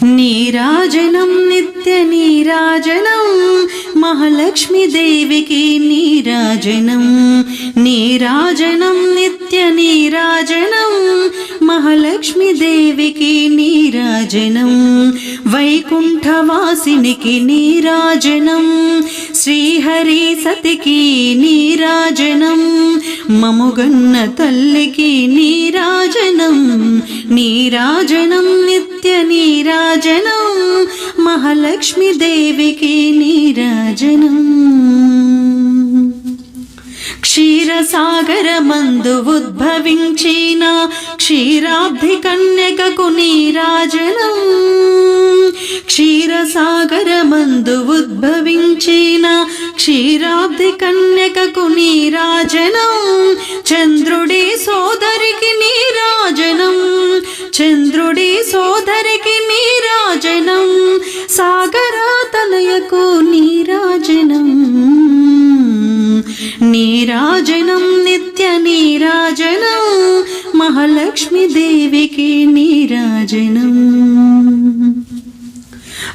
నీరాజనం నిత్య నీరాజనం మహాలక్ష్మి దేవికి నీరాజనం. నీరాజనం నిత్య నీరాజనం మహాలక్ష్మి దేవికి నీరాజనం. వైకుంఠవాసినికి నీరాజనం. శ్రీహరి సతికి నీరాజనం. మముగన్న తల్లికి నీరాజనం. నీరాజనం నిత్య నీరాజనం మహాలక్ష్మి దేవికి నీరాజనం. క్షీరసాగరమందు ఉద్భవించిన క్షీరాబ్ధి కన్యకకు నీరాజనం. క్షీరసాగరమందు ఉద్భవించిన క్షీరాబ్ధి కన్యకకు నీరాజనం. చంద్రుడి సోదరికి నీరాజనం. చంద్రుడి సోదరికి నీరాజనం. సాగరాతనయకు నీరాజనం. నీరాజనం నిత్య నీరాజనం మహాలక్ష్మి దేవికి నీరాజనం.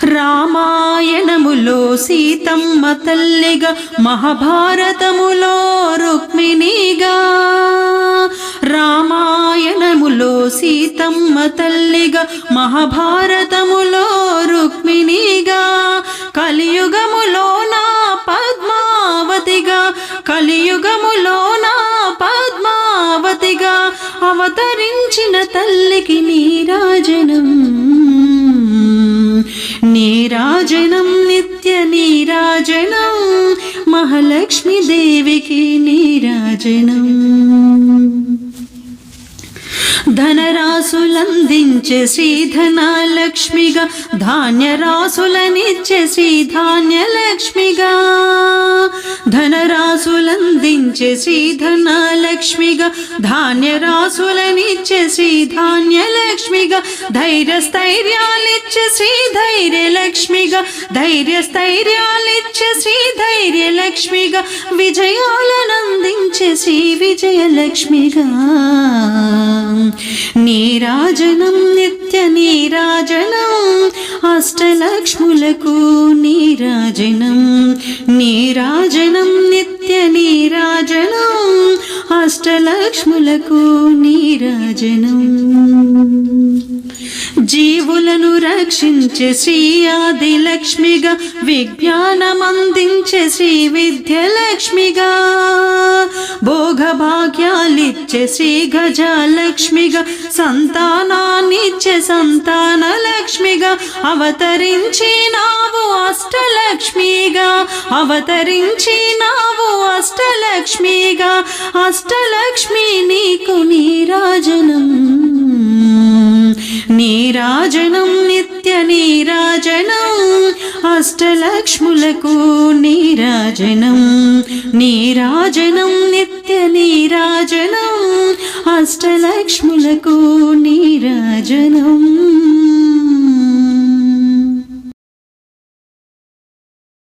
రామాయణములో సీతమ్మ తల్లిగా, మహాభారతములో రుక్మిణిగా. రామాయణములో సీతమ్మ తల్లిగా, మహాభారతములో రుక్మిణిగా. కలియుగములో నా పద్మావతిగా, కలియుగములో నా పద్మావతిగా అవతరించిన తల్లికి నీరాజనం. నీరాజనం నిత్య నీరాజనం మహాలక్ష్మి దేవికి నీరాజనం. ధనరాసులందించే శ్రీధనలక్ష్మిగా, ధాన్యరాసులనిచ్చే శ్రీధాన్యలక్ష్మిగా. ధనరాసులందించే శ్రీధనలక్ష్మిగా, ధాన్యరాసులనిచ్చే శ్రీధాన్యలక్ష్మిగా. ధైర్యస్థైర్యాలిచ్చే శ్రీధైర్యలక్ష్మిగా, ధైర్యస్థైర్యాలిచ్చే శ్రీధైర్యలక్ష్మిగా. విజయాలనందించే శ్రీ విజయలక్ష్మిగా. నీరాజనం నిత్య నీరాజనం అష్టలక్ష్ములకు నీరాజనం. నీరాజనం నిత్య నీరాజనం అష్టలక్ష్ములకు నీరాజనం. జీవులను రక్షించే శ్రీ ఆదిలక్ష్మిగా, విజ్ఞానమందించే శ్రీ విద్యలక్ష్మిగా. భోగభాగ్యాలిచ్చే శ్రీ గజలక్ష్మిగా, సంతానాన్నిచ్చే సంతానలక్ష్మిగా. అవతరించినావు అష్టలక్ష్మిగా, అవతరించినావు అష్టలక్ష్మిగా. అష్టలక్ష్మి నీకు నీరాజనం. నీరాజనం నిత్య నీరాజనం అష్టలక్ష్ములకు నీరాజనం. నీరాజనం నిత్య నీరాజనం అష్టలక్ష్ములకు నీరాజనం.